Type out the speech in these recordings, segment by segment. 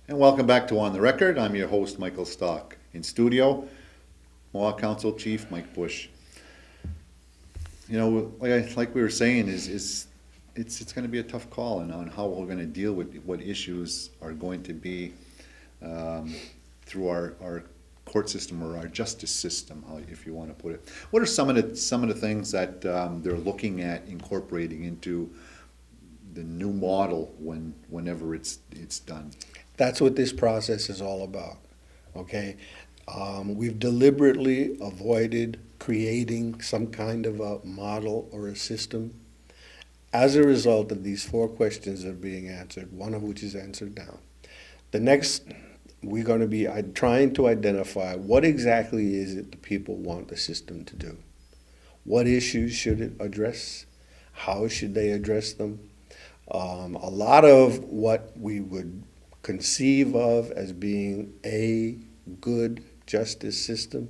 And welcome back to On the Record. I'm your host, Michael Stalk. In studio, Mohawk Council Chief Mike Bush. You know, like we were saying, it's going to be a tough call on how we're going to deal with what issues are going to be through our court system or our justice system, if you want to put it. What are some of the things that they're looking at incorporating into the new model whenever it's done? That's what this process is all about, okay? We've deliberately avoided creating some kind of a model or a system as a result of these four questions that are being answered, one of which is answered now. The next, we're going to be trying to identify what exactly is it the people want the system to do. What issues should it address? How should they address them? A lot of what we would conceive of as being a good justice system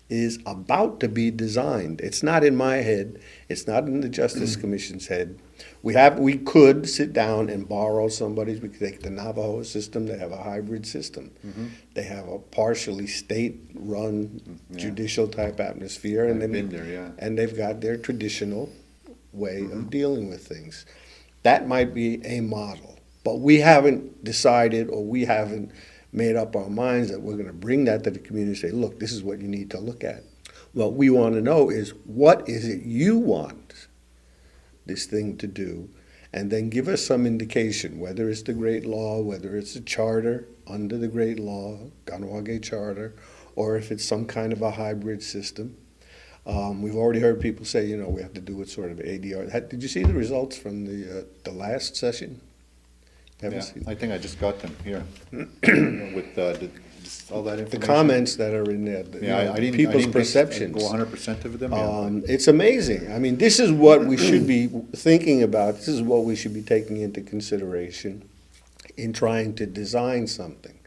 is about to be designed. It's not in my head. It's not in the Justice Commission's head. We could sit down and borrow somebody's. We could take the Navajo system. They have a hybrid system. Mm-hmm. They have a partially state-run judicial type atmosphere, and and they've got their traditional way of dealing with things. That might be a model. But we haven't decided, or we haven't made up our minds that we're going to bring that to the community and say, look, this is what you need to look at. What we want to know is, what is it you want this thing to do? And then give us some indication, whether it's the Great Law, whether it's a charter under the Great Law, Ganawage Charter, or if it's some kind of a hybrid system. We've already heard people say, we have to do it sort of ADR. Did you see the results from the last session? Yeah, I think I just got them here with all that information. The comments that are in there, people's perceptions. Go 100% of them. It's amazing. I mean, this is what we should be thinking about. This is what we should be taking into consideration in trying to design something.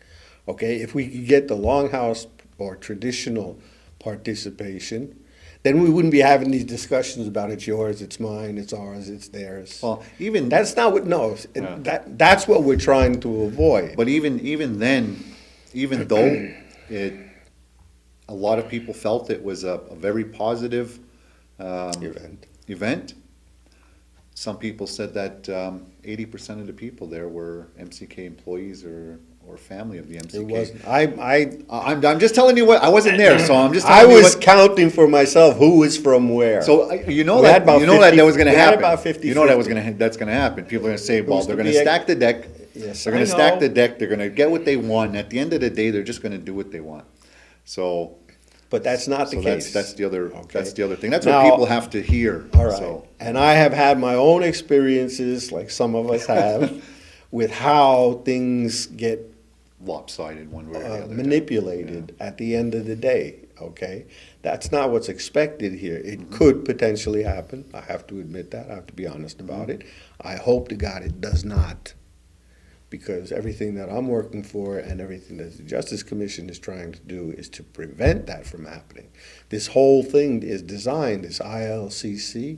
Okay, if we could get the longhouse or traditional participation, then we wouldn't be having these discussions about it's yours, it's mine, it's ours, it's theirs. Well, even that's not what. That's what we're trying to avoid. But even then, even though a lot of people felt it was a very positive event, some people said that 80% of the people there were MCK employees or family of the MCK. It wasn't. I'm just telling you what, I wasn't there, so I'm just telling you I was counting for myself who was from where. So that was going to happen. About 50, that's going to happen. People are going to say, well, they're going to stack the deck. Yes, they're going to stack the deck. They're going to get what they want. At the end of the day, they're just going to do what they want. But that's not the case. That's the other. Okay. That's the other thing. That's what people have to hear. All right. And I have had my own experiences, like some of us have, with how things get lopsided one way or the other. Manipulated at the end of the day, okay? That's not what's expected here. It could potentially happen. I have to admit that. I have to be honest about it. I hope to God it does not, because everything that I'm working for and everything that the Justice Commission is trying to do is to prevent that from happening. This whole thing is designed, this ILCC,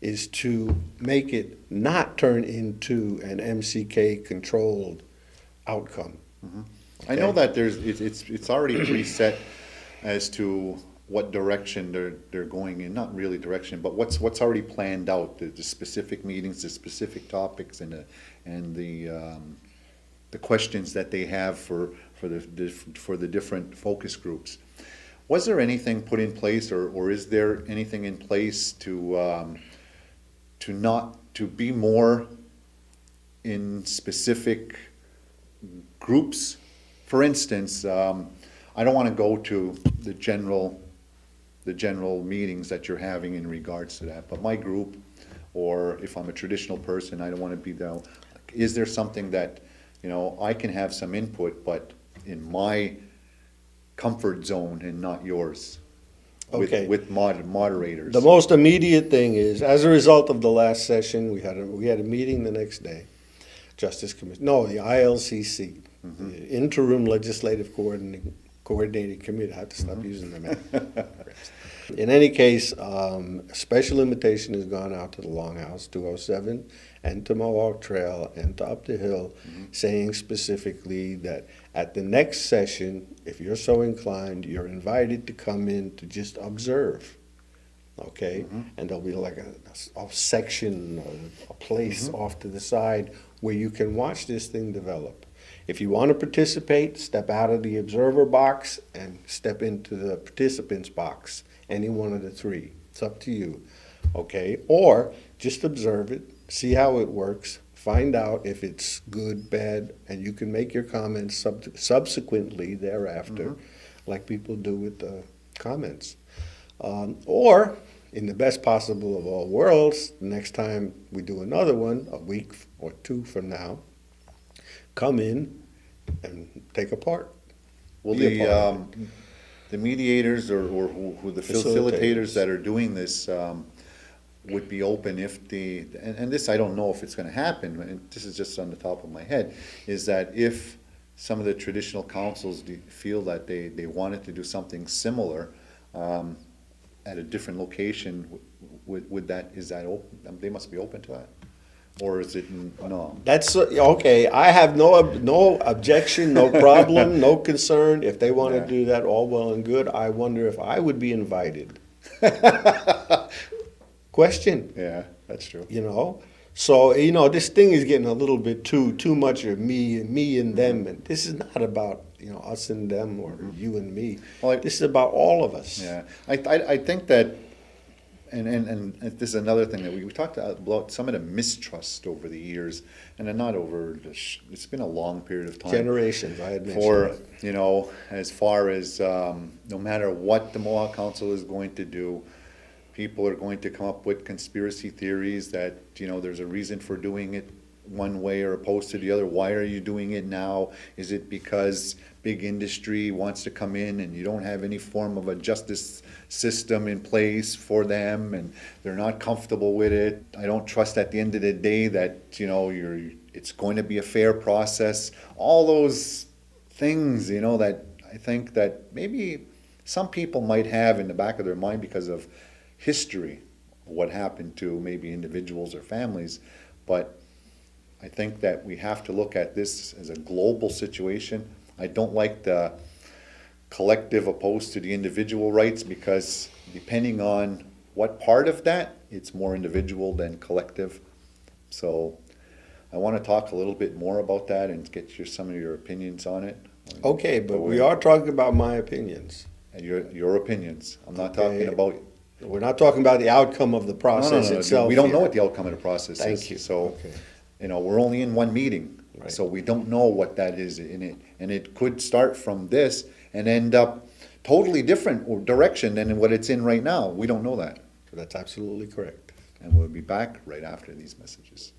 is to make it not turn into an MCK-controlled outcome. Mm-hmm. Okay. I know that it's already preset as to what direction they're going in. Not really direction, but what's already planned out. The specific meetings, the specific topics, and the questions that they have for the different focus groups. Was there anything put in place, or is there anything in place to be more in specific groups? For instance, I don't want to go to the general meetings that you're having in regards to that, but my group, or if I'm a traditional person, I don't want to be there. Is there something that, I can have some input, but in my comfort zone and not yours? Okay. With moderators. The most immediate thing is, as a result of the last session, we had a meeting the next day. Justice Commission, no, the ILCC, the Interim Legislative coordinating committee. I have to stop using them. In any case, a special invitation has gone out to the Longhouse 207 and to Mohawk Trail and to Up the Hill, saying specifically that at the next session, if you're so inclined, you're invited to come in to just observe. Okay? And there'll be like a section, a place off to the side where you can watch this thing develop. If you want to participate, step out of the observer box and step into the participants box. Any one of the three. It's up to you. Okay? Or just observe it, see how it works, find out if it's good, bad, and you can make your comments subsequently thereafter, like people do with the comments. Or, in the best possible of all worlds, the next time we do another one, a week or two from now, come in and take a part. Well, Be a part of it. the mediators or who the facilitators that are doing this would be open if and this I don't know if it's going to happen, and this is just on the top of my head, is that if some of the traditional councils feel that they wanted to do something similar at a different location, is that open? They must be open to that. Or is it no? That's okay. I have no objection, no problem, no concern. If they want to do that, all well and good. I wonder if I would be invited. Question. Yeah, that's true. So this thing is getting a little bit too much of me and them, and this is not about us and them or you and me. Well, this is about all of us. Yeah, I think that. And this is another thing that we talked about some of the mistrust over the years, and then not over, it's been a long period of time. Generations, I had mentioned that. As far as no matter what the Mohawk Council is going to do, people are going to come up with conspiracy theories that, there's a reason for doing it one way or opposed to the other. Why are you doing it now? Is it because big industry wants to come in and you don't have any form of a justice system in place for them and they're not comfortable with it? I don't trust at the end of the day that it's going to be a fair process. All those things that I think that maybe some people might have in the back of their mind because of history, what happened to maybe individuals or families. But I think that we have to look at this as a global situation. I don't like the collective opposed to the individual rights, because depending on what part of that, it's more individual than collective. So I want to talk a little bit more about that and get some of your opinions on it. Okay, but we are talking about my opinions. And your opinions. I'm not talking about... We're not talking about the outcome of the process itself. We don't know what the outcome of the process is. Thank you. So, we're only in one meeting. Right. So we don't know what that is in it. And it could start from this and end up totally different direction than what it's in right now. We don't know that. That's absolutely correct. And we'll be back right after these messages.